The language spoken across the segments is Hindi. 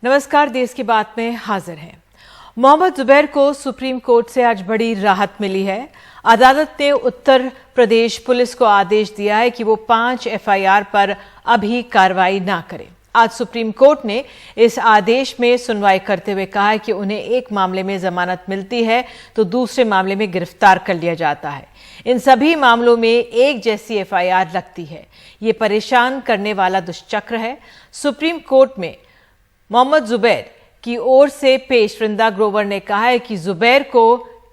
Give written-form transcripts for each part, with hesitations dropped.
नमस्कार, देश की बात में हाजिर हैं। मोहम्मद जुबैर को सुप्रीम कोर्ट से आज बड़ी राहत मिली है। अदालत ने उत्तर प्रदेश पुलिस को आदेश दिया है कि वो 5 एफआईआर पर अभी कार्रवाई ना करे। आज सुप्रीम कोर्ट ने इस आदेश में सुनवाई करते हुए कहा है कि उन्हें एक मामले में जमानत मिलती है तो दूसरे मामले में गिरफ्तार कर लिया जाता है। इन सभी मामलों में एक जैसी एफआईआर लगती है। ये परेशान करने वाला दुष्चक्र है। सुप्रीम कोर्ट में मोहम्मद जुबैर की ओर से पेश वृंदा ग्रोवर ने कहा है कि जुबैर को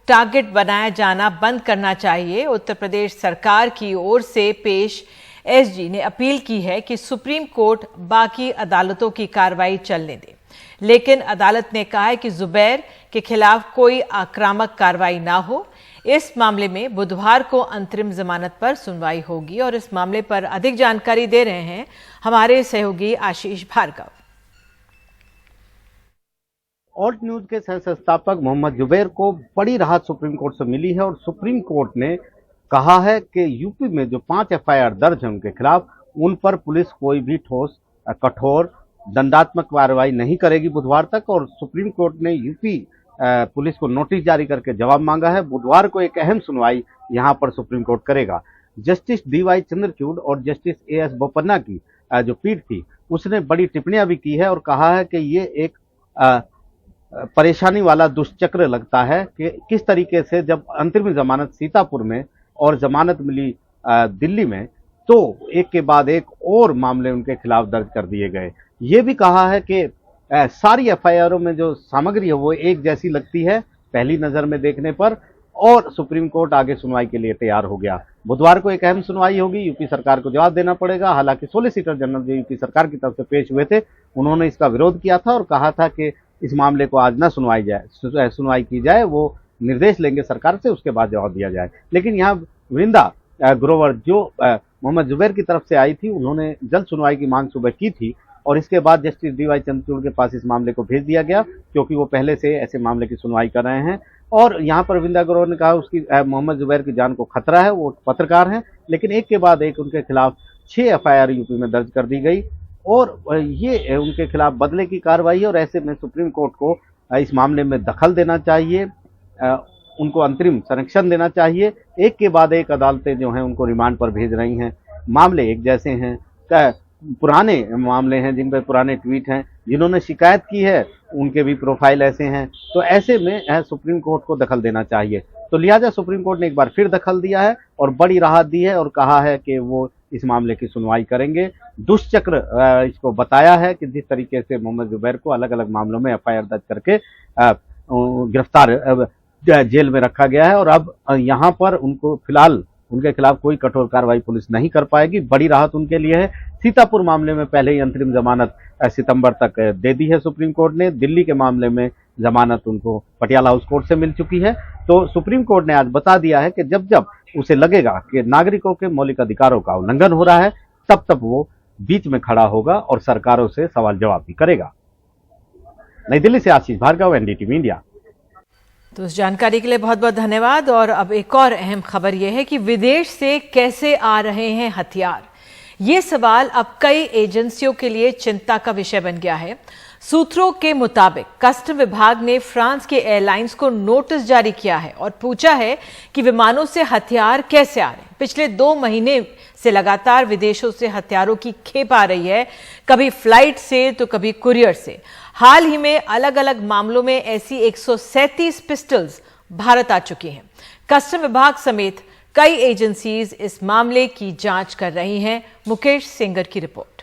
टारगेट बनाया जाना बंद करना चाहिए। उत्तर प्रदेश सरकार की ओर से पेश एसजी ने अपील की है कि सुप्रीम कोर्ट बाकी अदालतों की कार्रवाई चलने दे, लेकिन अदालत ने कहा है कि जुबैर के खिलाफ कोई आक्रामक कार्रवाई ना हो। इस मामले में बुधवार को अंतरिम जमानत पर सुनवाई होगी और इस मामले पर अधिक जानकारी दे रहे हैं हमारे सहयोगी आशीष भार्गव। ऑल्ट न्यूज के सह संस्थापक मोहम्मद जुबैर को बड़ी राहत सुप्रीम कोर्ट से मिली है और सुप्रीम कोर्ट ने कहा है कि यूपी में जो 5 एफआईआर दर्ज है उनके खिलाफ, उन पर पुलिस कोई भी ठोस कठोर दंडात्मक कार्रवाई नहीं करेगी बुधवार तक। और सुप्रीम कोर्ट ने यूपी पुलिस को नोटिस जारी करके जवाब मांगा है। बुधवार को एक अहम सुनवाई यहां पर सुप्रीम कोर्ट करेगा। जस्टिस डीवाई चंद्रचूड़ और जस्टिस एएस बोपन्ना की जो पीठ थी, उसने बड़ी टिप्पणियां भी की है और कहा है कि ये एक परेशानी वाला दुष्चक्र लगता है कि किस तरीके से जब अंतरिम जमानत सीतापुर में और जमानत मिली दिल्ली में, तो एक के बाद एक और मामले उनके खिलाफ दर्ज कर दिए गए। ये भी कहा है कि सारी एफआईआरों में जो सामग्री है वो एक जैसी लगती है पहली नजर में देखने पर, और सुप्रीम कोर्ट आगे सुनवाई के लिए तैयार हो गया। बुधवार को एक अहम सुनवाई होगी। यूपी सरकार को जवाब देना पड़ेगा। हालांकि सॉलिसिटर जनरल जो यूपी सरकार की तरफ से पेश हुए थे, उन्होंने इसका विरोध किया था और कहा था कि इस मामले को आज न सुनवाई की जाए, वो निर्देश लेंगे सरकार से, उसके बाद जवाब दिया जाए। लेकिन यहाँ वृंदा ग्रोवर जो मोहम्मद जुबैर की तरफ से आई थी, उन्होंने जल्द सुनवाई की मांग सुबह की थी और इसके बाद जस्टिस डीवाई चंद्रचूड़ के पास इस मामले को भेज दिया गया, क्योंकि वो पहले से ऐसे मामले की सुनवाई कर रहे हैं। और यहाँ पर वृंदा ग्रोवर ने कहा उसकी मोहम्मद जुबैर की जान को खतरा है, वो पत्रकार हैं, लेकिन एक के बाद एक उनके खिलाफ 6 एफआईआर यूपी में दर्ज कर दी गई और ये उनके खिलाफ बदले की कार्रवाई है। और ऐसे में सुप्रीम कोर्ट को इस मामले में दखल देना चाहिए, उनको अंतरिम संरक्षण देना चाहिए। एक के बाद एक अदालतें जो हैं उनको रिमांड पर भेज रही हैं। मामले एक जैसे हैं, पुराने मामले हैं जिन पर पुराने ट्वीट हैं, जिन्होंने शिकायत की है उनके भी प्रोफाइल ऐसे हैं। तो ऐसे में सुप्रीम कोर्ट को दखल देना चाहिए। तो लिहाजा सुप्रीम कोर्ट ने एक बार फिर दखल दिया है और बड़ी राहत दी है और कहा है कि वो इस मामले की सुनवाई करेंगे। दुष्चक्र इसको बताया है कि जिस तरीके से मोहम्मद जुबैर को अलग अलग मामलों में एफआईआर दर्ज करके गिरफ्तार जेल में रखा गया है और अब यहाँ पर उनको फिलहाल उनके खिलाफ कोई कठोर कार्रवाई पुलिस नहीं कर पाएगी। बड़ी राहत उनके लिए है। सीतापुर मामले में पहले ही अंतरिम जमानत सितंबर तक दे दी है सुप्रीम कोर्ट ने। दिल्ली के मामले में जमानत उनको पटियाला हाउस कोर्ट से मिल चुकी है। तो सुप्रीम कोर्ट ने आज बता दिया है कि जब जब उसे लगेगा कि नागरिकों के मौलिक अधिकारों का उल्लंघन हो रहा है, तब तब वो बीच में खड़ा होगा और सरकारों से सवाल जवाब भी करेगा। नई दिल्ली से आशीष भार्गव, एनडीटीवी इंडिया। तो इस जानकारी के लिए बहुत बहुत धन्यवाद। और अब एक और अहम खबर यह है कि विदेश से कैसे आ रहे हैं हथियार, ये सवाल अब कई एजेंसियों के लिए चिंता का विषय बन गया है। सूत्रों के मुताबिक कस्टम विभाग ने फ्रांस के एयरलाइंस को नोटिस जारी किया है और पूछा है कि विमानों से हथियार कैसे आ रहे हैं। पिछले 2 महीने से लगातार विदेशों से हथियारों की खेप आ रही है, कभी फ्लाइट से तो कभी कुरियर से। हाल ही में अलग अलग मामलों में ऐसी 137 पिस्टल्स भारत आ चुकी हैं। कस्टम विभाग समेत कई एजेंसीज इस मामले की जांच कर रही हैं। मुकेश सेंगर की रिपोर्ट।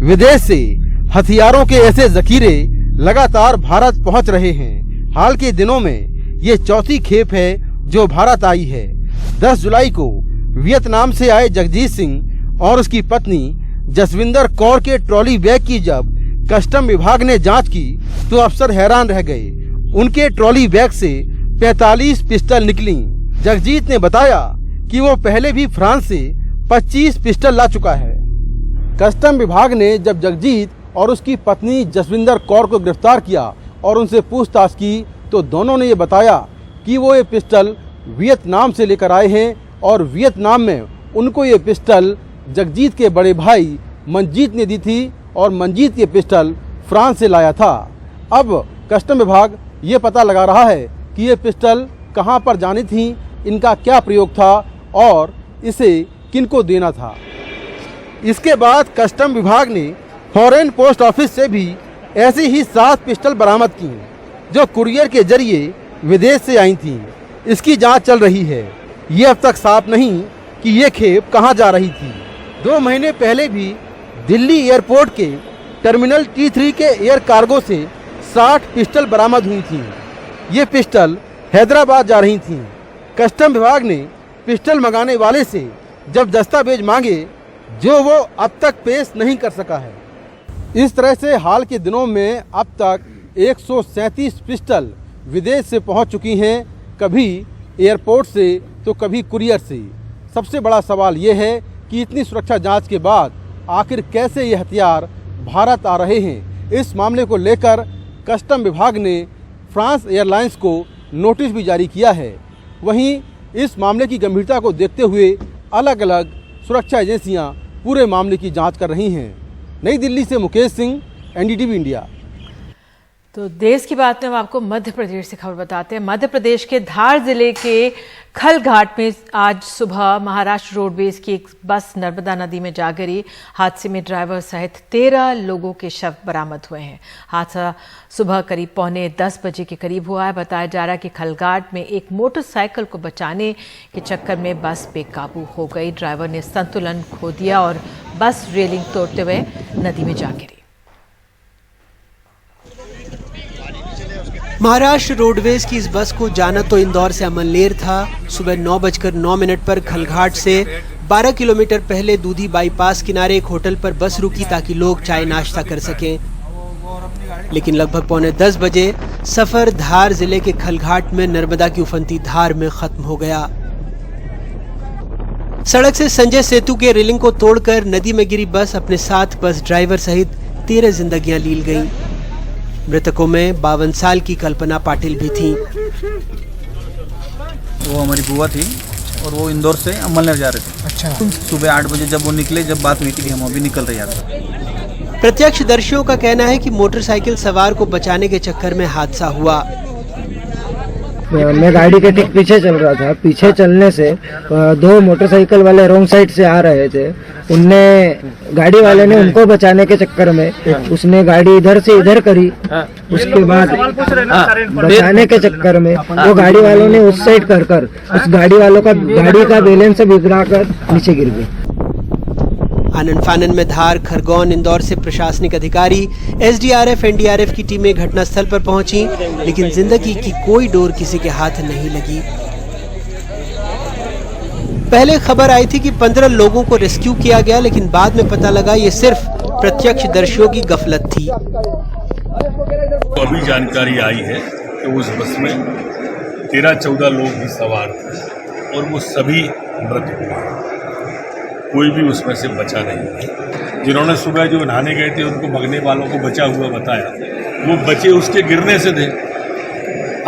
विदेश से हथियारों के ऐसे जखीरे लगातार भारत पहुंच रहे हैं। हाल के दिनों में ये चौथी खेप है जो भारत आई है। 10 जुलाई को वियतनाम से आए जगजीत सिंह और उसकी पत्नी जसविंदर कौर के ट्रॉली बैग की जब कस्टम विभाग ने जांच की तो अफसर हैरान रह गए। उनके ट्रॉली बैग से 45 पिस्टल निकली। जगजीत ने बताया कि वो पहले भी फ्रांस से 25 पिस्टल ला चुका है। कस्टम विभाग ने जब जगजीत और उसकी पत्नी जसविंदर कौर को गिरफ्तार किया और उनसे पूछताछ की तो दोनों ने ये बताया कि वो ये पिस्टल वियतनाम से लेकर आए हैं और वियतनाम में उनको ये पिस्टल जगजीत के बड़े भाई मंजीत ने दी थी और मंजीत ये पिस्टल फ्रांस से लाया था। अब कस्टम विभाग ये पता लगा रहा है कि ये पिस्टल कहां पर जानी थी, इनका क्या प्रयोग था और इसे किनको देना था। इसके बाद कस्टम विभाग ने फॉरेन पोस्ट ऑफिस से भी ऐसी ही 7 पिस्टल बरामद की जो कुरियर के जरिए विदेश से आई थी। इसकी जांच चल रही है। ये अब तक साफ नहीं कि ये खेप कहां जा रही थी। 2 महीने पहले भी दिल्ली एयरपोर्ट के टर्मिनल T3 के एयर कार्गो से 60 पिस्टल बरामद हुई थी। ये पिस्टल हैदराबाद जा रही थी। कस्टम विभाग ने पिस्टल मंगाने वाले से जब दस्तावेज मांगे जो वो अब तक पेश नहीं कर सका है। इस तरह से हाल के दिनों में अब तक 137 पिस्टल विदेश से पहुंच चुकी हैं, कभी एयरपोर्ट से तो कभी कुरियर से। सबसे बड़ा सवाल ये है कि इतनी सुरक्षा जांच के बाद आखिर कैसे ये हथियार भारत आ रहे हैं। इस मामले को लेकर कस्टम विभाग ने फ्रांस एयरलाइंस को नोटिस भी जारी किया है। वहीं इस मामले की गंभीरता को देखते हुए अलग अलग सुरक्षा एजेंसियां पूरे मामले की जांच कर रही हैं। नई दिल्ली से मुकेश सिंह, NDTV इंडिया। तो देश की बात में हम आपको मध्य प्रदेश से खबर बताते हैं। मध्य प्रदेश के धार जिले के खलघाट में आज सुबह महाराष्ट्र रोडवेज की एक बस नर्मदा नदी में जा गिरी। हादसे में ड्राइवर सहित 13 लोगों के शव बरामद हुए हैं। हादसा सुबह करीब 9:45 बजे के करीब हुआ है। बताया जा रहा है कि खलघाट में एक मोटरसाइकिल को बचाने के चक्कर में बस बेकाबू हो गई। ड्राइवर ने संतुलन खो दिया और बस रेलिंग तोड़ते हुए नदी में जा गिरी। महाराष्ट्र रोडवेज की इस बस को जाना तो इंदौर से अमनलेर था। सुबह 9:09 पर खलघाट से 12 किलोमीटर पहले दूधी बाईपास किनारे एक होटल पर बस रुकी ताकि लोग चाय नाश्ता कर सकें। लेकिन लगभग 9:45 बजे सफर धार जिले के खलघाट में नर्मदा की उफनती धार में खत्म हो गया। सड़क से संजय सेतु के रेलिंग को तोड़कर नदी में गिरी बस अपने साथ बस ड्राइवर सहित 13 जिंदगियां लील गईं। मृतकों में 52 साल की कल्पना पाटिल भी थी। वो हमारी बुआ थी और वो इंदौर से अमलनेर जा रहे थे। अच्छा। सुबह 8 बजे जब वो निकले, जब बात हुई थी कि हम अभी निकल रहे हैं। प्रत्यक्षदर्शियों का कहना है कि मोटरसाइकिल सवार को बचाने के चक्कर में हादसा हुआ। मैं गाड़ी के ठीक पीछे चल रहा था। पीछे चलने से 2 मोटरसाइकिल वाले रॉन्ग साइड से आ रहे थे। उनने गाड़ी वाले ने उनको बचाने के चक्कर में उसने गाड़ी इधर से इधर करी। उसके बाद बचाने के चक्कर में वो गाड़ी वालों ने उस साइड कर उस गाड़ी वालों का गाड़ी का बैलेंस बिगड़ा कर नीचे गिर गई। आनन फानन में धार, खरगोन, इंदौर से प्रशासनिक अधिकारी, SDRF, NDRF की टीमें घटनास्थल पर पहुंची, लेकिन जिंदगी की कोई डोर किसी के हाथ नहीं लगी। पहले खबर आई थी कि 15 लोगों को रेस्क्यू किया गया, लेकिन बाद में पता लगा ये सिर्फ प्रत्यक्षदर्शियों की गफलत थी। तो अभी जानकारी आई है कि उस बस में 13-14 लोग भी सवार थे और वो सभी मृत हुए। कोई भी उसमें से बचा नहीं। जिन्होंने सुबह जो नहाने गए थे उनको भगने वालों को बचा हुआ बताया, वो बचे उसके गिरने से थे।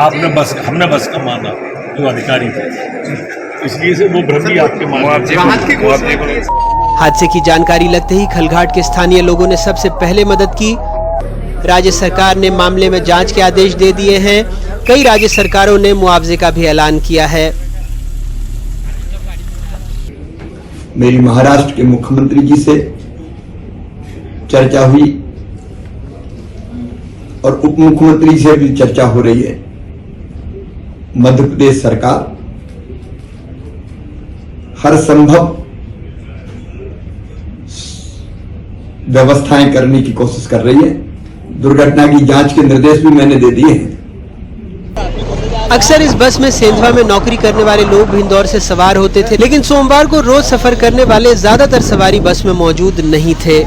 हमने बस का माना जो अधिकारी थे, इसलिए से वो भ्रम भी आपके माने। हादसे की जानकारी लगते ही खलघाट के स्थानीय लोगों ने सबसे पहले मदद की। राज्य सरकार ने मामले में जांच के आदेश दे दिए हैं। कई राज्य सरकारों ने मुआवजे का भी ऐलान किया है। मेरी महाराष्ट्र के मुख्यमंत्री जी से चर्चा हुई और उप मुख्यमंत्री से भी चर्चा हो रही है। मध्य प्रदेश सरकार हर संभव व्यवस्थाएं करने की कोशिश कर रही है। दुर्घटना की जांच के निर्देश भी मैंने दे दिए हैं। अक्सर इस बस में सेंधवा में नौकरी करने वाले लोग भी इंदौर से सवार होते थे, लेकिन सोमवार को रोज सफर करने वाले ज्यादातर सवारी बस में मौजूद नहीं थे।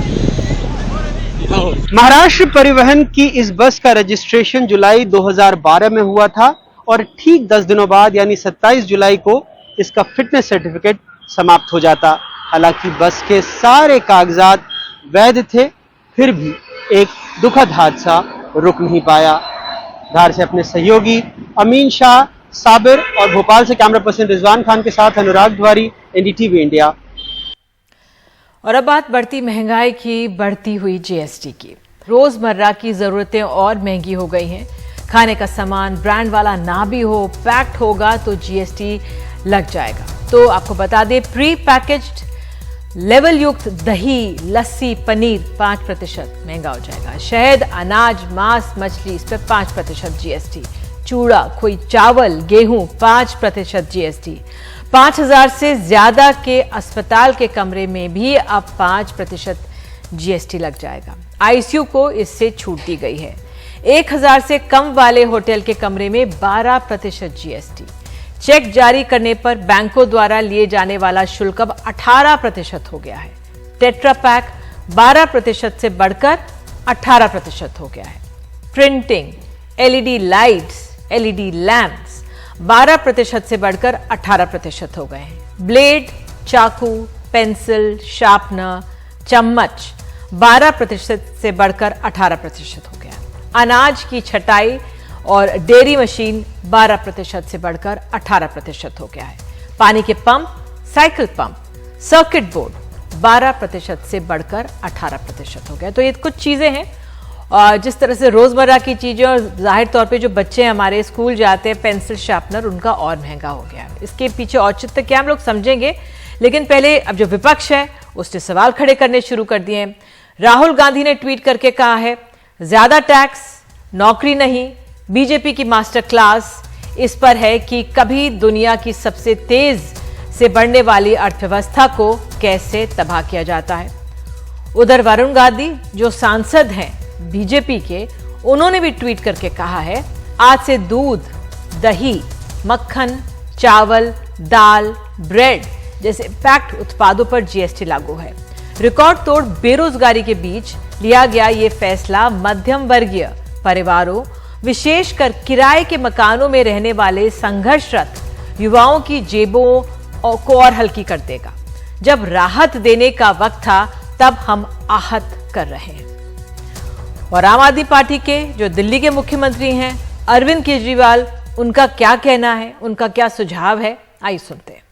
महाराष्ट्र परिवहन की इस बस का रजिस्ट्रेशन जुलाई 2012 में हुआ था और ठीक 10 दिनों बाद यानी 27 जुलाई को इसका फिटनेस सर्टिफिकेट समाप्त हो जाता। हालांकि बस के सारे कागजात वैध थे, फिर भी एक दुखद हादसा रुक नहीं पाया। धार से अपने सहयोगी अमीन शाह, साबिर और भोपाल से कैमरा पर्सन रिजवान खान के साथ अनुराग द्वारी, NDTV इंडिया। और अब बात बढ़ती महंगाई की, बढ़ती हुई जीएसटी की। रोजमर्रा की जरूरतें और महंगी हो गई हैं। खाने का सामान ब्रांड वाला ना भी हो, पैक्ड होगा तो जीएसटी लग जाएगा। तो आपको बता दें, प्री पैकेज्ड लेवल युक्त दही, लस्सी, पनीर 5% महंगा हो जाएगा। शहद, अनाज, मांस, मछली, इस पर 5% जीएसटी। चूड़ा, खोई, चावल, गेहूं 5% जीएसटी। 5000 से ज्यादा के अस्पताल के कमरे में भी अब 5% जीएसटी लग जाएगा। आईसीयू को इससे छूट दी गई है। 1000 से कम वाले होटल के कमरे में 12% जीएसटी। चेक जारी करने पर बैंकों द्वारा लिए जाने वाला शुल्क अब 18% हो गया है। टेट्रा पैक 12% से बढ़कर 18% हो गया है। Printing, LED lights, LED lamps 12% से बढ़कर 18% हो गए हैं। ब्लेड, चाकू, पेंसिल, शार्पनर, चम्मच 12% से बढ़कर 18% हो गया। अनाज की छटाई और डेयरी मशीन 12% से बढ़कर 18% हो गया है। पानी के pump, cycle pump, circuit board 12% से बढ़कर 18% हो गया। तो ये कुछ चीजें हैं और जिस तरह से रोजमर्रा की चीजें, और जाहिर तौर पे जो बच्चे हमारे स्कूल जाते हैं, पेंसिल, शार्पनर, उनका और महंगा हो गया है। इसके पीछे औचित्य क्या हम लोग समझेंगे, लेकिन पहले अब जो विपक्ष है उसने सवाल खड़े करने शुरू कर दिए हैं। राहुल गांधी ने ट्वीट करके कहा है, ज्यादा टैक्स, नौकरी नहीं, बीजेपी की मास्टर क्लास इस पर है कि कभी दुनिया की सबसे तेज से बढ़ने वाली अर्थव्यवस्था को कैसे तबाह किया जाता है। उधर वरुण गांधी जो सांसद हैं बीजेपी के, उन्होंने भी ट्वीट करके कहा है, आज से दूध, दही, मक्खन, चावल, दाल, ब्रेड जैसे पैक्ड उत्पादों पर जीएसटी लागू है। रिकॉर्ड तोड़ बेरोजगारी के बीच लिया गया ये फैसला मध्यम वर्गीय परिवारों, विशेषकर किराए के मकानों में रहने वाले संघर्षरत युवाओं की जेबों को और हल्की कर देगा। जब राहत देने का वक्त था, तब हम आहत कर रहे हैं। और आम आदमी पार्टी के जो दिल्ली के मुख्यमंत्री हैं अरविंद केजरीवाल, उनका क्या कहना है, उनका क्या सुझाव है, आइए सुनते हैं।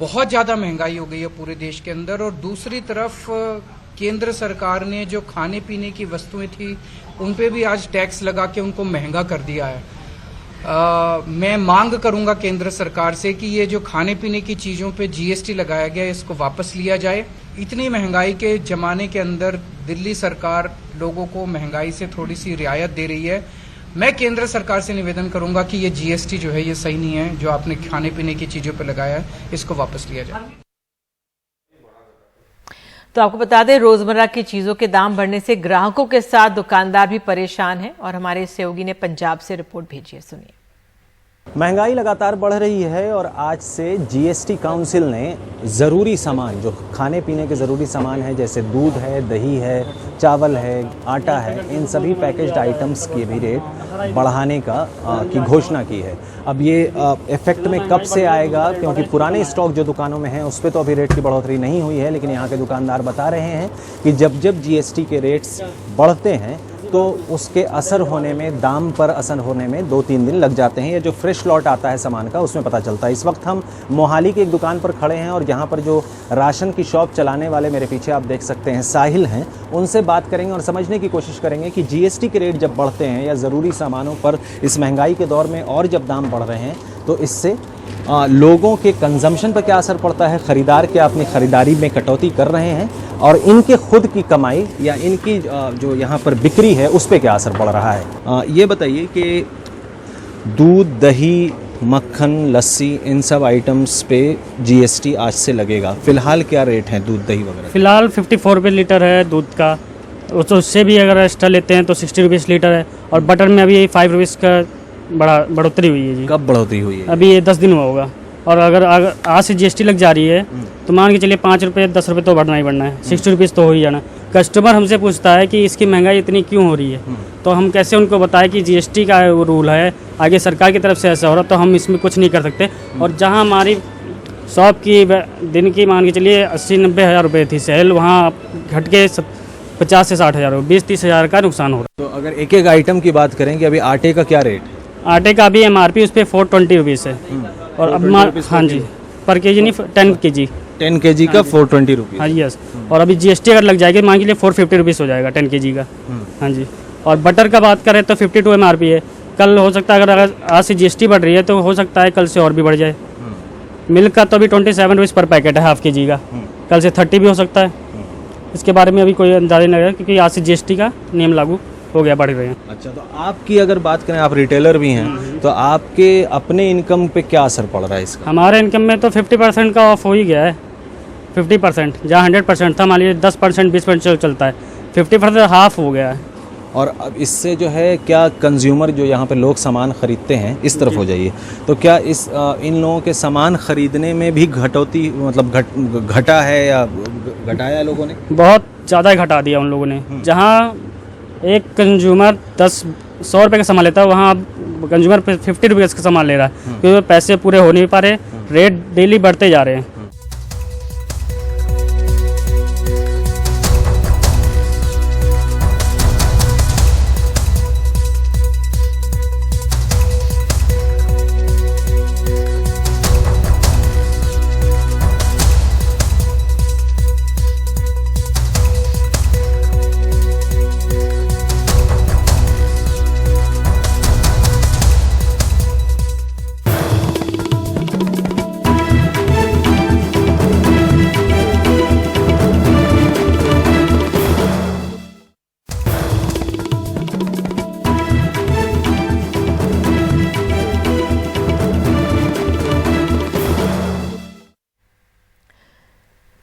बहुत ज़्यादा महंगाई हो गई है पूरे देश के अंदर, और दूसरी तरफ केंद्र सरकार ने जो खाने पीने की वस्तुएं थी उन पे भी आज टैक्स लगा के उनको महंगा कर दिया है। मैं मांग करूंगा केंद्र सरकार से कि ये जो खाने पीने की चीज़ों पे जीएसटी लगाया गया है इसको वापस लिया जाए। इतनी महंगाई के ज़माने के अंदर दिल्ली सरकार लोगों को महंगाई से थोड़ी सी रियायत दे रही है। मैं केंद्र सरकार से निवेदन करूंगा कि ये जीएसटी जो है ये सही नहीं है, जो आपने खाने पीने की चीज़ों पर लगाया है इसको वापस लिया जाए। तो आपको बता दें, रोजमर्रा की चीजों के दाम बढ़ने से ग्राहकों के साथ दुकानदार भी परेशान हैं और हमारे सहयोगी ने पंजाब से रिपोर्ट भेजी है, सुनिए। महंगाई लगातार बढ़ रही है और आज से जीएसटी काउंसिल ने ज़रूरी सामान, जो खाने पीने के ज़रूरी सामान है, जैसे दूध है, दही है, चावल है, आटा है, इन सभी पैकेज्ड आइटम्स के भी रेट बढ़ाने की घोषणा की है। अब ये इफेक्ट में कब से आएगा, क्योंकि पुराने स्टॉक जो दुकानों में हैं उस पर तो अभी रेट की बढ़ोतरी नहीं हुई है, लेकिन यहाँ के दुकानदार बता रहे हैं कि जब जीएसटी के रेट्स बढ़ते हैं तो उसके असर होने में, दाम पर असर होने में 2-3 दिन लग जाते हैं। ये जो फ्रेश लॉट आता है सामान का उसमें पता चलता है। इस वक्त हम मोहाली की एक दुकान पर खड़े हैं और यहाँ पर जो राशन की शॉप चलाने वाले, मेरे पीछे आप देख सकते हैं, साहिल हैं, उनसे बात करेंगे और समझने की कोशिश करेंगे कि जीएसटी के रेट जब बढ़ते हैं या ज़रूरी सामानों पर इस महंगाई के दौर में और जब दाम बढ़ रहे हैं तो इससे लोगों के कंजम्पशन पर क्या असर पड़ता है, ख़रीदार क्या अपनी ख़रीदारी में कटौती कर रहे हैं और इनके खुद की कमाई या इनकी जो यहाँ पर बिक्री है उस पर क्या असर पड़ रहा है। ये बताइए कि दूध, दही, मक्खन, लस्सी, इन सब आइटम्स पे जीएसटी आज से लगेगा। फ़िलहाल क्या रेट है दूध, दही वगैरह? फ़िलहाल 54 रुपये लीटर है दूध का, तो उससे भी अगर एक्स्ट्रा लेते हैं तो 60 रुपीज़ लीटर है। और बटर में अभी 5 रुपीज़ का बढ़ोतरी हुई है जी। कब बढ़ोतरी हुई है? अभी ये 10 दिन हुआ होगा। और अगर आज से जीएसटी लग जा रही है तो मान के चलिए 5 रुपये 10 रुपये तो बढ़ना ही बढ़ना है, 60 रुपीज़ तो हो ही जाना। कस्टमर हमसे पूछता है कि इसकी महंगाई इतनी क्यों हो रही है, तो हम कैसे उनको बताएं कि जीएसटी का वो रूल है, आगे सरकार की तरफ से ऐसा हो रहा, तो हम इसमें कुछ नहीं कर सकते। और जहाँ हमारी शॉप की दिन की मान के चलिए 80-90 हज़ार रुपये थी सेल, वहाँ घट के 50 से 60 हज़ार, 20-30 हज़ार का नुकसान हो रहा है। तो अगर एक एक आइटम की बात करें कि अभी आटे का क्या रेट? आटे का भी MRP उस पर 420 रुपीज़ है। और अब हाँ जी, पर केजी नहीं, 10 kg 10 kg का 420 रुपीज़। हाँ यस, और अभी GST अगर लग जाएगी मान के लिए 450 रुपीज़ हो जाएगा 10 kg का। हाँ जी, और बटर का बात करें तो 52 MRP है। कल हो सकता है अगर आज से GST बढ़ रही है तो हो सकता है कल से और भी बढ़ जाए। मिल्क का तो अभी 27 रुपीज़ पर पैकेट है हाफ kg का, कल से 30 भी हो सकता है। इसके बारे में अभी कोई अंदाजा नहीं लगा क्योंकि आज से GST का नियम लागू हो गया, बढ़ रहे हैं। अच्छा, तो आपकी अगर बात करें, आप रिटेलर भी हैं, तो आपके अपने इनकम पे क्या असर पड़ रहा है इसका? हमारे इनकम में तो 50% का ऑफ हो ही गया है। 50% जहाँ 100% था, मान लीजिए 10% 20% चलता है, 50% हाफ हो गया है। और अब इससे जो है क्या कंज्यूमर जो यहाँ पे लोग सामान खरीदते हैं, इस तरफ हो जाइए, तो क्या इस इन लोगों के सामान खरीदने में भी घटौती मतलब घटा है या घटाया लोगों ने? बहुत ज़्यादा घटा दिया उन लोगों ने। जहाँ एक कंज्यूमर 100 रुपये का सामान लेता है, वहाँ अब कंज्यूमर 50 रुपये का सामान ले रहा है क्योंकि पैसे पूरे हो नहीं पा रहे, रेट डेली बढ़ते जा रहे हैं।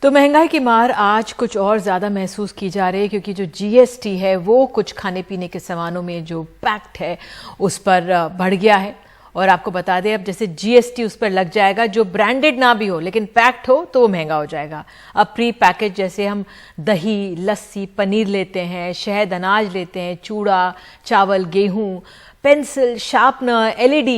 तो महंगाई की मार आज कुछ और ज़्यादा महसूस की जा रही है क्योंकि जो GST है वो कुछ खाने पीने के सामानों में जो पैक्ट है उस पर बढ़ गया है। और आपको बता दें, अब जैसे GST उस पर लग जाएगा जो ब्रांडेड ना भी हो लेकिन पैक्ड हो तो वो महंगा हो जाएगा। अब प्री पैकेज जैसे हम दही, लस्सी, पनीर लेते हैं, शहद, अनाज लेते हैं, चूड़ा, चावल, गेहूँ, पेंसिल, शार्पनर, LED,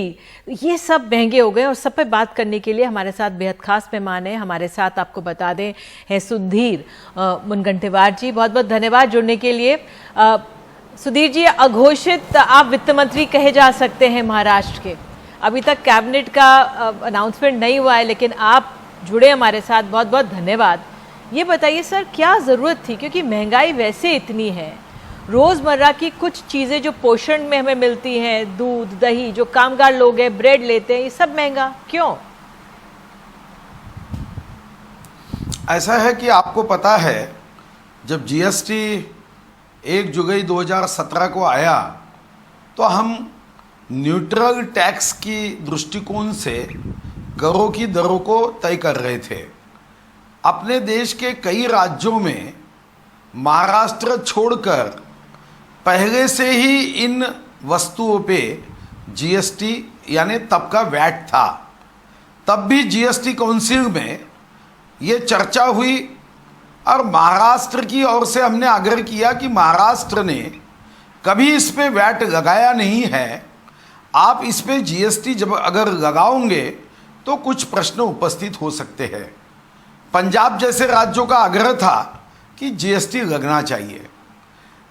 ये सब महंगे हो गए। और सब पे बात करने के लिए हमारे साथ बेहद खास मेहमान हैं। हमारे साथ आपको बता दें हैं सुधीर मुनगंटीवार जी, बहुत बहुत धन्यवाद जुड़ने के लिए। सुधीर जी, अघोषित आप वित्त मंत्री कहे जा सकते हैं महाराष्ट्र के। अभी तक कैबिनेट का अनाउंसमेंट नहीं हुआ है लेकिन आप जुड़े हमारे साथ, बहुत बहुत धन्यवाद। ये बताइए सर, क्या ज़रूरत थी, क्योंकि महंगाई वैसे इतनी है, रोज़मर्रा की कुछ चीज़ें जो पोषण में हमें मिलती हैं, दूध, दही, जो कामगार लोग हैं ब्रेड लेते हैं, ये सब महंगा क्यों? ऐसा है कि आपको पता है जब GST 1 जुलाई 2017 को आया तो हम न्यूट्रल टैक्स की दृष्टिकोण से करों की दरों को तय कर रहे थे। अपने देश के कई राज्यों में महाराष्ट्र छोड़कर पहले से ही इन वस्तुओं पे GST यानी तब का वैट था। तब भी GST काउंसिल में ये चर्चा हुई और महाराष्ट्र की ओर से हमने आग्रह किया कि महाराष्ट्र ने कभी इस पे वैट लगाया नहीं है, आप इस पे GST जब अगर लगाओगे तो कुछ प्रश्न उपस्थित हो सकते हैं। पंजाब जैसे राज्यों का आग्रह था कि GST लगना चाहिए।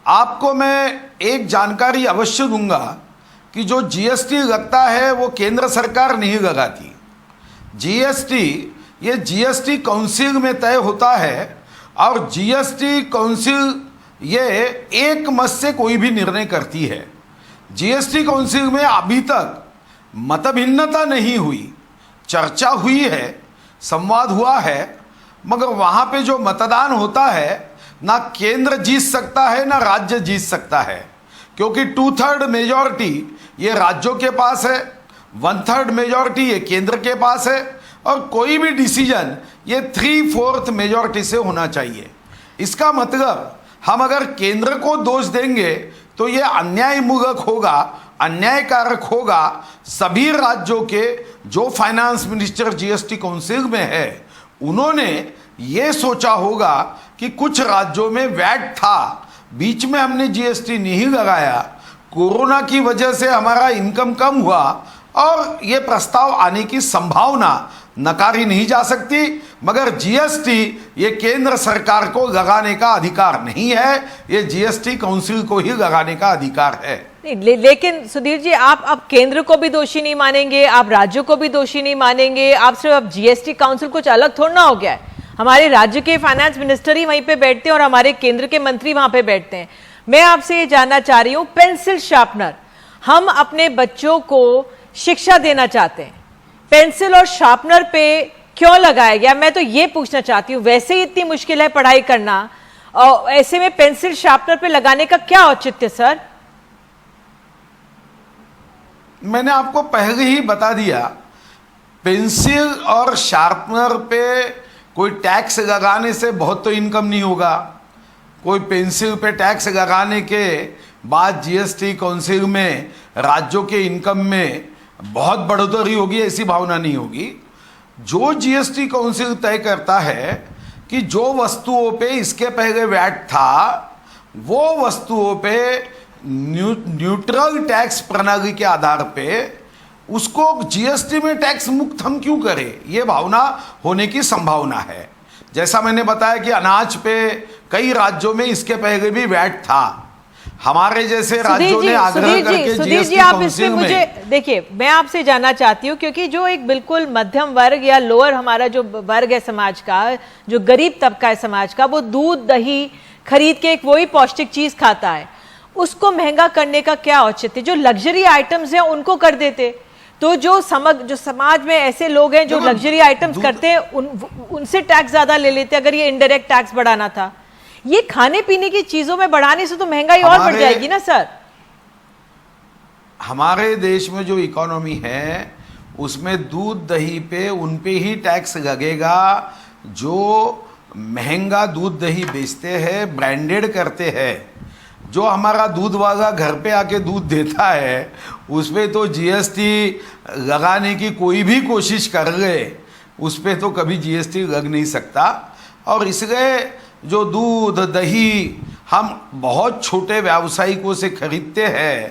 आपको मैं एक जानकारी अवश्य दूंगा कि जो GST लगता है वो केंद्र सरकार नहीं लगाती। GST ये GST काउंसिल में तय होता है और GST काउंसिल ये एक मत से कोई भी निर्णय करती है। GST काउंसिल में अभी तक मतभिन्नता नहीं हुई, चर्चा हुई है, संवाद हुआ है, मगर वहाँ पे जो मतदान होता है ना केंद्र जीत सकता है ना राज्य जीत सकता है, क्योंकि 2/3 मेजॉरिटी ये राज्यों के पास है, 1/3 मेजॉरिटी ये केंद्र के पास है और कोई भी डिसीजन ये 3/4 मेजॉरिटी से होना चाहिए। इसका मतलब हम अगर केंद्र को दोष देंगे तो ये अन्यायमूलक होगा, अन्यायकारक होगा। सभी राज्यों के जो फाइनेंस मिनिस्टर GST काउंसिल में है उन्होंने ये सोचा होगा कि कुछ राज्यों में वैट था, बीच में हमने GST नहीं लगाया, कोरोना की वजह से हमारा इनकम कम हुआ और ये प्रस्ताव आने की संभावना नकारी नहीं जा सकती, मगर GST ये केंद्र सरकार को लगाने का अधिकार नहीं है, ये GST काउंसिल को ही लगाने का अधिकार है। लेकिन सुधीर जी, आप अब केंद्र को भी दोषी नहीं मानेंगे, आप राज्यों को भी दोषी नहीं मानेंगे, आप सिर्फ अब GST काउंसिल कुछ अलग थोड़ा ना हो गया है। हमारे राज्य के फाइनेंस मिनिस्टर ही वहीं पे बैठते हैं और हमारे केंद्र के मंत्री वहां पे बैठते हैं। मैं आपसे ये जानना चाह रही हूं, पेंसिल शार्पनर हम अपने बच्चों को शिक्षा देना चाहते हैं, पेंसिल और शार्पनर पे क्यों लगाया गया? मैं तो ये पूछना चाहती हूँ, वैसे ही इतनी मुश्किल है पढ़ाई करना और ऐसे में पेंसिल शार्पनर पे लगाने का क्या औचित्य सर? मैंने आपको पहले ही बता दिया, पेंसिल और शार्पनर पे कोई टैक्स लगाने से बहुत तो इनकम नहीं होगा। कोई पेंसिल पे टैक्स लगाने के बाद जीएसटी काउंसिल में राज्यों के इनकम में बहुत बढ़ोतरी होगी, ऐसी भावना नहीं होगी। जो जीएसटी काउंसिल तय करता है कि जो वस्तुओं पे इसके पहले वैट था वो वस्तुओं पे न्यूट्रल टैक्स प्रणाली के आधार पे उसको जीएसटी में टैक्स मुक्त हम क्यों करें, ये भावना होने की संभावना है। जैसा मैंने बताया कि अनाज पे कई राज्यों में इसके पहले भी वैट था, हमारे जैसे राज्यों ने आग्रह करके जीएसटी काउंसिल में। देखिए, मैं आपसे जानना चाहती हूँ, क्योंकि जो एक बिल्कुल मध्यम वर्ग या लोअर हमारा जो वर्ग है समाज का, जो गरीब तबका है समाज का, वो दूध दही खरीद के एक वही पौष्टिक चीज खाता है, उसको महंगा करने का क्या औचित्य? जो लग्जरी आइटम्स हैं उनको कर देते, तो जो समाज में ऐसे लोग हैं जो लग्जरी आइटम्स करते हैं उनसे टैक्स ज्यादा ले लेते। अगर ये इनडायरेक्ट टैक्स बढ़ाना था, ये खाने पीने की चीजों में बढ़ाने से तो महंगाई और बढ़ जाएगी ना सर। हमारे देश में जो इकोनॉमी है उसमें दूध दही पे उन पे ही टैक्स लगेगा जो महंगा दूध दही बेचते हैं, ब्रांडेड करते हैं। जो हमारा दूध वाला घर पे आके दूध देता है उस पर तो जीएसटी लगाने की कोई भी कोशिश कर ले, उस पर तो कभी जीएसटी लग नहीं सकता। और इसलिए जो दूध दही हम बहुत छोटे व्यावसायिकों से खरीदते हैं,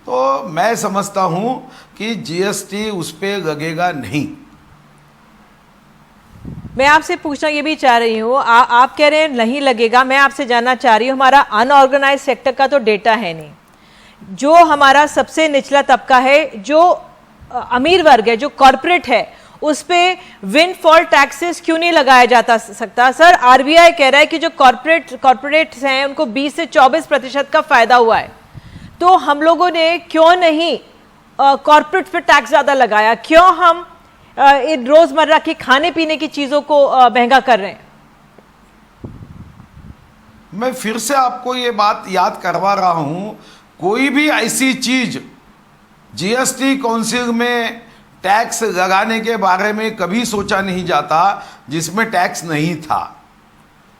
तो मैं समझता हूँ कि जीएसटी उस पर लगेगा नहीं। मैं आपसे पूछना ये भी चाह रही हूँ, आप कह रहे हैं नहीं लगेगा, मैं आपसे जानना चाह रही हूँ, हमारा अनऑर्गेनाइज सेक्टर का तो डेटा है नहीं, जो हमारा सबसे निचला तबका है, जो अमीर वर्ग है, जो कॉर्पोरेट है, उस पे विंडफॉल टैक्सेस क्यों नहीं लगाया जाता सकता? सर, आरबीआई कह रहा है कि जो कॉर्पोरेट्स हैं उनको 20 से 24% का फायदा हुआ है, तो हम लोगों ने क्यों नहीं कॉर्पोरेट पे टैक्स ज्यादा लगाया? क्यों हम इन रोजमर्रा की खाने पीने की चीजों को महंगा कर रहे हैं? मैं फिर से आपको ये बात याद करवा रहा हूं, कोई भी ऐसी चीज जीएसटी काउंसिल में टैक्स लगाने के बारे में कभी सोचा नहीं जाता जिसमें टैक्स नहीं था।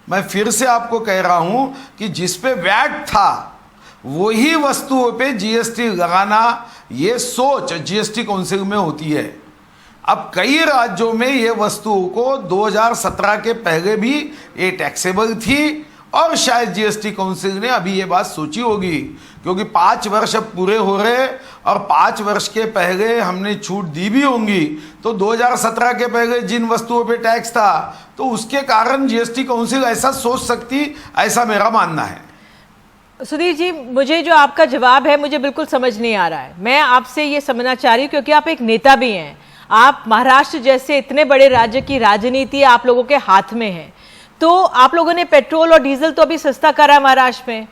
मैं फिर से आपको कह रहा हूं कि जिस पे वैट था वही वस्तुओं पे जीएसटी लगाना, ये सोच जीएसटी काउंसिल में होती है। अब कई राज्यों में ये वस्तुओं को 2017 के पहले भी ये टैक्सेबल थी और शायद जीएसटी काउंसिल ने अभी ये बात सोची होगी, क्योंकि 5 वर्ष अब पूरे हो रहे और 5 वर्ष के पहले हमने छूट दी भी होंगी। तो 2017 के पहले जिन वस्तुओं पे टैक्स था तो उसके कारण जीएसटी काउंसिल ऐसा सोच सकती, ऐसा मेरा मानना है। सुधीर जी, मुझे जो आपका जवाब है मुझे बिल्कुल समझ नहीं आ रहा है। मैं आपसे ये समझना चाह रही हूँ, क्योंकि आप एक नेता भी हैं, आप महाराष्ट्र जैसे इतने बड़े राज्य की राजनीति आप लोगों के हाथ में है, तो आप लोगों ने पेट्रोल और डीजल तो अभी सस्ता करा महाराष्ट्र में।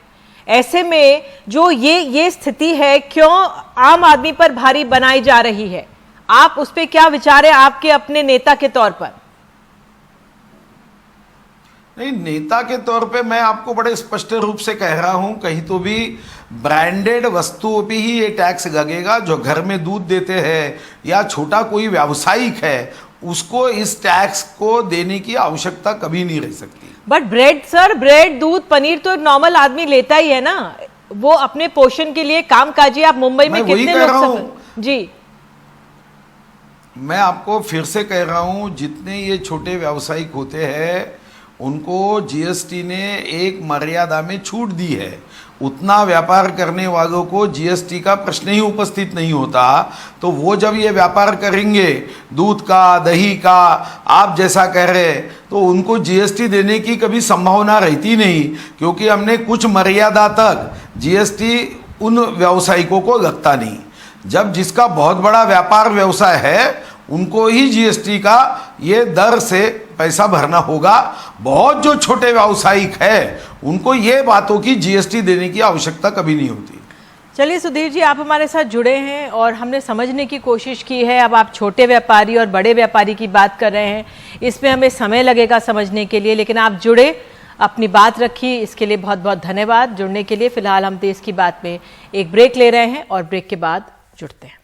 ऐसे में जो ये स्थिति है, क्यों आम आदमी पर भारी बनाई जा रही है? आप उस पर क्या विचार है आपके अपने नेता के तौर पर? नहीं, नेता के तौर पे मैं आपको बड़े स्पष्ट रूप से कह रहा हूं, कहीं तो भी ब्रांडेड वस्तुओं पे ही ये टैक्स लगेगा। जो घर में दूध देते हैं या छोटा कोई व्यावसायिक है उसको इस टैक्स को देने की आवश्यकता कभी नहीं रह सकती। बट ब्रेड सर, ब्रेड दूध पनीर तो एक नॉर्मल आदमी लेता ही है ना, वो अपने पोषण के लिए काम काजी। आप मुंबई में कितने लोग जी, मैं आपको फिर से कह रहा हूं, जितने ये छोटे व्यावसायिक होते हैं उनको जीएसटी ने एक मर्यादा में छूट दी है। उतना व्यापार करने वालों को जीएसटी का प्रश्न ही उपस्थित नहीं होता। तो वो जब ये व्यापार करेंगे दूध का, दही का, आप जैसा कह रहे, तो उनको जीएसटी देने की कभी संभावना रहती नहीं, क्योंकि हमने कुछ मर्यादा तक जीएसटी उन व्यावसायिकों को लगता नहीं। जब जिसका बहुत बड़ा व्यापार व्यवसाय है उनको ही जीएसटी का ये दर से पैसा भरना होगा। बहुत जो छोटे व्यावसायिक है उनको ये बातों की जीएसटी देने की आवश्यकता कभी नहीं होती। चलिए सुधीर जी, आप हमारे साथ जुड़े हैं और हमने समझने की कोशिश की है। अब आप छोटे व्यापारी और बड़े व्यापारी की बात कर रहे हैं, इसमें हमें समय लगेगा समझने के लिए, लेकिन आप जुड़े, अपनी बात रखी, इसके लिए बहुत बहुत धन्यवाद जुड़ने के लिए। फिलहाल हम देश की बात में एक ब्रेक ले रहे हैं और ब्रेक के बाद जुड़ते हैं।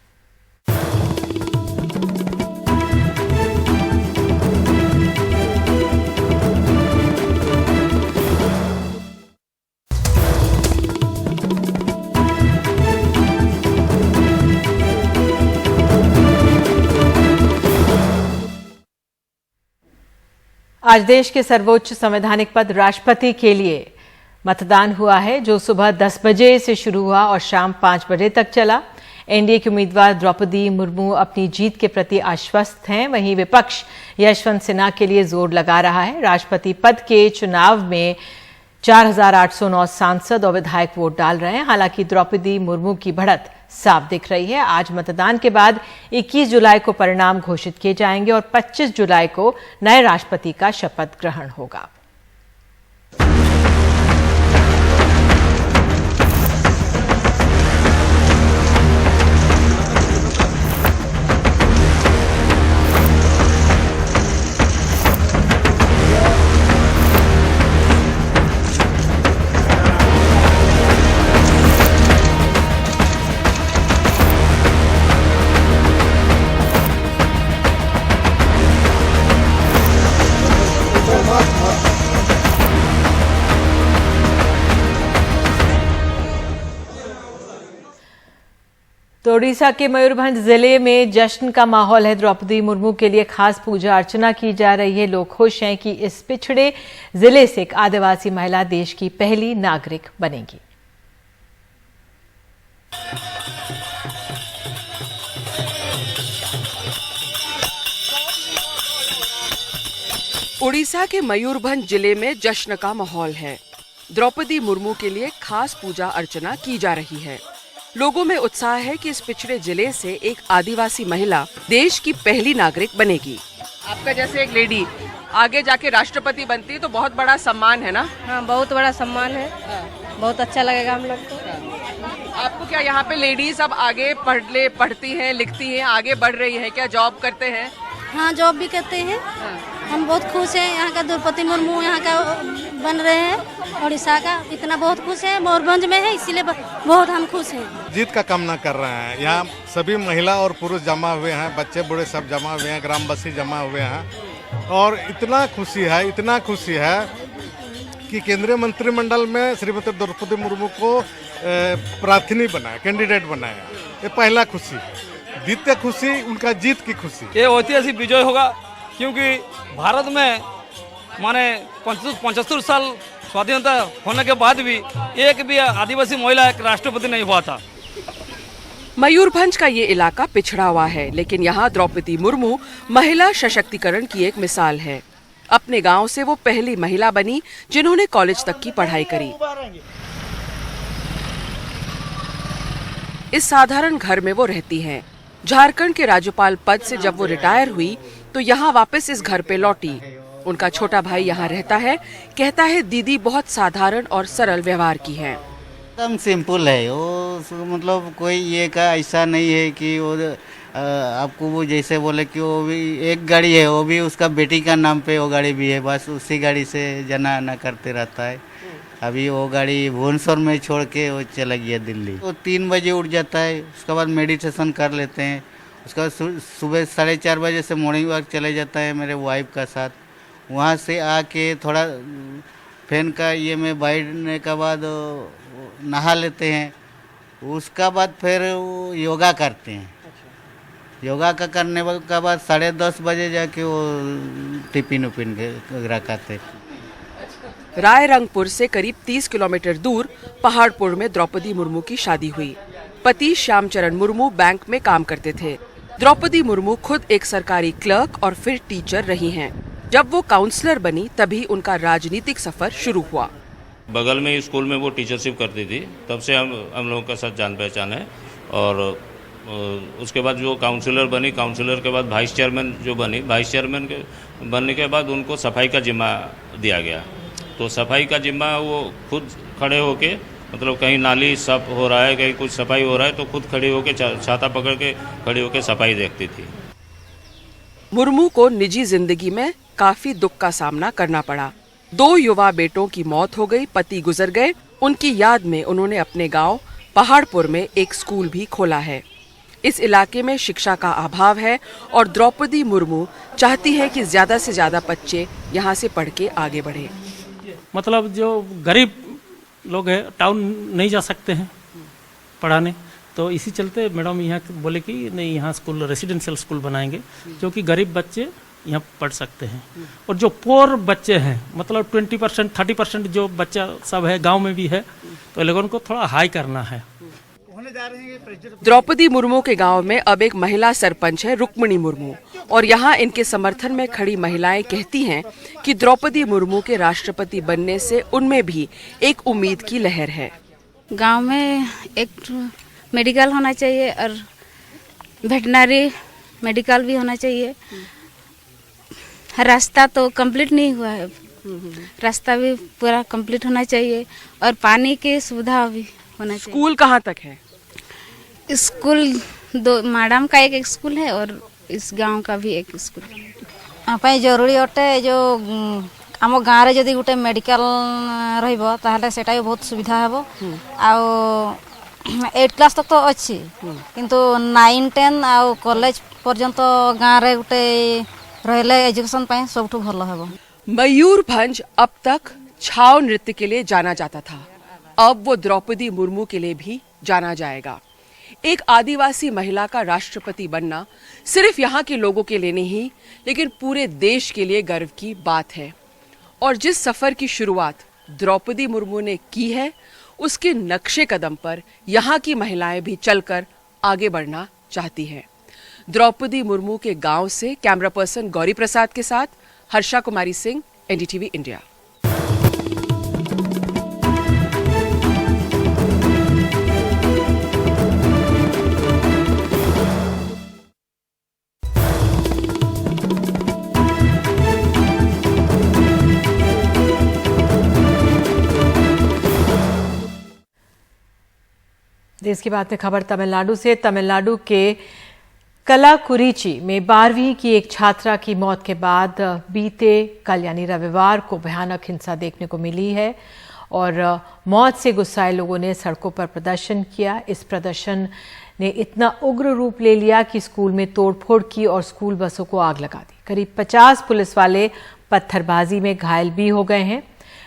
आज देश के सर्वोच्च संवैधानिक पद राष्ट्रपति के लिए मतदान हुआ है, जो सुबह 10 बजे से शुरू हुआ और शाम 5 बजे तक चला। एनडीए की उम्मीदवार द्रौपदी मुर्मू अपनी जीत के प्रति आश्वस्त हैं, वहीं विपक्ष यशवंत सिन्हा के लिए जोर लगा रहा है। राष्ट्रपति पद के चुनाव में 4,809 सांसद और विधायक वोट डाल रहे हैं। हालांकि द्रौपदी मुर्मू की बढ़त साफ दिख रही है। आज मतदान के बाद 21 जुलाई को परिणाम घोषित किए जाएंगे और 25 जुलाई को नए राष्ट्रपति का शपथ ग्रहण होगा। तो ओडिशा के मयूरभंज जिले में जश्न का माहौल है। द्रौपदी मुर्मू के लिए खास पूजा अर्चना की जा रही है। लोग खुश हैं कि इस पिछड़े जिले से एक आदिवासी महिला देश की पहली नागरिक बनेगी। ओडिशा के मयूरभंज जिले में जश्न का माहौल है। द्रौपदी मुर्मू के लिए खास पूजा अर्चना की जा रही है। लोगों में उत्साह है कि इस पिछड़े जिले से एक आदिवासी महिला देश की पहली नागरिक बनेगी। आपका जैसे एक लेडी आगे जाके राष्ट्रपति बनती है तो बहुत बड़ा सम्मान है ना? हाँ, बहुत बड़ा सम्मान है। बहुत अच्छा लगेगा हम लोग को। आपको क्या यहाँ पे लेडीज अब आगे पढ़ती हैं, लिखती हैं, आगे बढ़ रही है क्या? जॉब करते हैं? हाँ, जॉब भी करते हैं। हम बहुत खुश हैं। यहाँ का द्रौपदी मुर्मू यहाँ का बन रहे हैं। ओडिशा का इतना बहुत खुश है। मयूरभंज में है, इसीलिए बहुत हम खुश हैं। जीत का कामना कर रहे हैं। यहाँ सभी महिला और पुरुष जमा हुए हैं, बच्चे बूढ़े सब जमा हुए हैं, ग्रामवासी जमा हुए हैं और इतना खुशी है कि केंद्रीय मंत्रिमंडल में श्रीमती द्रौपदी मुर्मू को प्रार्थनी बनाया, कैंडिडेट बनाया। ये पहला खुशी है। द्वितीय खुशी उनका जीत की खुशी। ये ऐतिहासिक विजय होगा क्योंकि भारत में माने 75 साल स्वाधीनता होने के बाद भी एक भी आदिवासी महिला एक राष्ट्रपति नहीं हुआ था। मयूरभंज का ये इलाका पिछड़ा हुआ है, लेकिन यहाँ द्रौपदी मुर्मू महिला सशक्तिकरण की एक मिसाल है। अपने गांव से वो पहली महिला बनी जिन्होंने कॉलेज तक की पढ़ाई करी। इस साधारण घर में वो रहती हैं। झारखंड के राज्यपाल पद से जब वो रिटायर हुई तो यहाँ वापस इस घर पे लौटी। उनका छोटा भाई यहाँ रहता है। कहता है दीदी बहुत साधारण और सरल व्यवहार की है। एकदम सिंपल है वो, मतलब कोई ये का ऐसा नहीं है कि वो आपको वो जैसे बोले कि वो भी एक गाड़ी है, वो भी उसका बेटी का नाम पे वो गाड़ी भी है, बस उसी गाड़ी से जाना आना करते रहता है। अभी वो गाड़ी भुवनेश्वर में छोड़ के वो चला गया दिल्ली। वो 3 बजे उठ जाता है, उसके बाद मेडिटेशन कर लेते हैं। उसके बाद सुबह 4:30 बजे से मॉर्निंग वॉक चले जाता है मेरे वाइफ का साथ। वहाँ से आके थोड़ा फैन का ये में बैठने के बाद नहा लेते हैं। उसका बाद फिर योगा करते हैं। योगा का करने के बाद 10:30 बजे जाके वो टिफिन उपिन रखाते हैं। रायरंगपुर से करीब 30 किलोमीटर दूर पहाड़पुर में द्रौपदी मुर्मू की शादी हुई। पति श्यामचरण मुर्मू बैंक में काम करते थे। द्रौपदी मुर्मू खुद एक सरकारी क्लर्क और फिर टीचर रही हैं। जब वो काउंसलर बनी तभी उनका राजनीतिक सफर शुरू हुआ। बगल में स्कूल में वो टीचरशिप करती थी, तब से हम लोगों का साथ जान पहचान है और उसके बाद जो काउंसलर बनी, काउंसलर के बाद वाइस चेयरमैन जो बनी, वाइस चेयरमैन के बनने के बाद उनको सफाई का जिम्मा दिया गया। तो सफाई का जिम्मा वो खुद खड़े होके, मतलब कहीं नाली साफ हो रहा है, कहीं कुछ सफाई हो रहा है, तो खुद खड़ी होके छाता पकड़ के खड़ी होके सफाई देखती थी। मुर्मू को निजी जिंदगी में काफी दुख का सामना करना पड़ा। 2 युवा बेटों की मौत हो गई, पति गुजर गए। उनकी याद में उन्होंने अपने गांव पहाड़पुर में एक स्कूल भी खोला है। इस इलाके में शिक्षा का अभाव है और द्रौपदी मुर्मू चाहती है कि ज्यादा से ज्यादा बच्चे यहाँ से पढ़ के आगे बढ़े। मतलब जो गरीब लोग हैं टाउन नहीं जा सकते हैं पढ़ाने, तो इसी चलते मैडम यहाँ बोले कि नहीं, यहाँ स्कूल रेसिडेंशियल स्कूल बनाएंगे जो कि गरीब बच्चे यहाँ पढ़ सकते हैं। और जो पोर बच्चे हैं, मतलब 20% 30% जो बच्चा सब है गांव में भी है, तो लोगों को थोड़ा हाई करना है। द्रौपदी मुर्मू के गांव में अब एक महिला सरपंच है, रुक्मिणी मुर्मू, और यहाँ इनके समर्थन में खड़ी महिलाएं कहती हैं कि द्रौपदी मुर्मू के राष्ट्रपति बनने से उनमें भी एक उम्मीद की लहर है। गांव में एक मेडिकल होना चाहिए और वेटनरी मेडिकल भी होना चाहिए। रास्ता तो कंप्लीट नहीं हुआ है, रास्ता भी पूरा कंप्लीट होना चाहिए और पानी की सुविधा भी होना चाहिए। स्कूल कहाँ तक है? स्कूल 2 मैडम का एक स्कूल है और इस गांव का भी एक स्कूल है। जरूरी अटे जो आम गाँव रे जदि गोटे मेडिकल रहिबो ताहले सेटा भी बहुत सुविधा हेबो। आ 8 क्लास तक तो अच्छी, किंतु 9, 10 आ कॉलेज पर्यंत गाँव रे गोटे रहले एजुकेशन पाए सबठू भलो हेबो। मयूरभंज अब तक छाव नृत्य के लिए जाना जाता था, अब वो द्रौपदी मुर्मू के लिए भी जाना जाएगा। एक आदिवासी महिला का राष्ट्रपति बनना सिर्फ यहाँ के लोगों के लिए नहीं, लेकिन पूरे देश के लिए गर्व की बात है। और जिस सफर की शुरुआत द्रौपदी मुर्मू ने की है, उसके नक्शे कदम पर यहाँ की महिलाएं भी चलकर आगे बढ़ना चाहती हैं। द्रौपदी मुर्मू के गांव से कैमरा पर्सन गौरी प्रसाद के साथ हर्षा कुमारी सिंह, एनडीटीवी इंडिया। देश की बात में खबर तमिलनाडु से। तमिलनाडु के कलाकुरिची में 12वीं की एक छात्रा की मौत के बाद बीते कल यानी रविवार को भयानक हिंसा देखने को मिली है और मौत से गुस्साए लोगों ने सड़कों पर प्रदर्शन किया। इस प्रदर्शन ने इतना उग्र रूप ले लिया कि स्कूल में तोड़फोड़ की और स्कूल बसों को आग लगा दी। करीब 50 पुलिस वाले पत्थरबाजी में घायल भी हो गए हैं।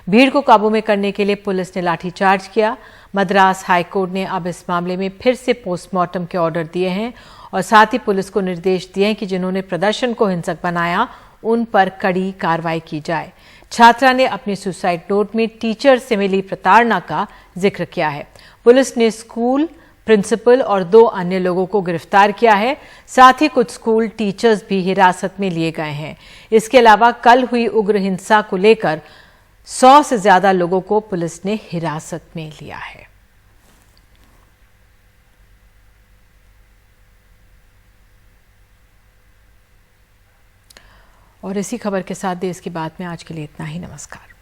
भीड़ को काबू में करने के लिए पुलिस ने लाठीचार्ज किया। मद्रास हाईकोर्ट ने अब इस मामले में फिर से पोस्टमार्टम के ऑर्डर दिए हैं और साथ ही पुलिस को निर्देश दिए हैं कि जिन्होंने प्रदर्शन को हिंसक बनाया उन पर कड़ी कार्रवाई की जाए। छात्रा ने अपने सुसाइड नोट में टीचर से मिली प्रताड़ना का जिक्र किया है। पुलिस ने स्कूल प्रिंसिपल और 2 अन्य लोगों को गिरफ्तार किया है। साथ ही कुछ स्कूल टीचर्स भी हिरासत में लिए गए हैं। इसके अलावा कल हुई उग्र हिंसा को लेकर 100 से ज्यादा लोगों को पुलिस ने हिरासत में लिया है। और इसी खबर के साथ देश की बात में आज के लिए इतना ही। नमस्कार।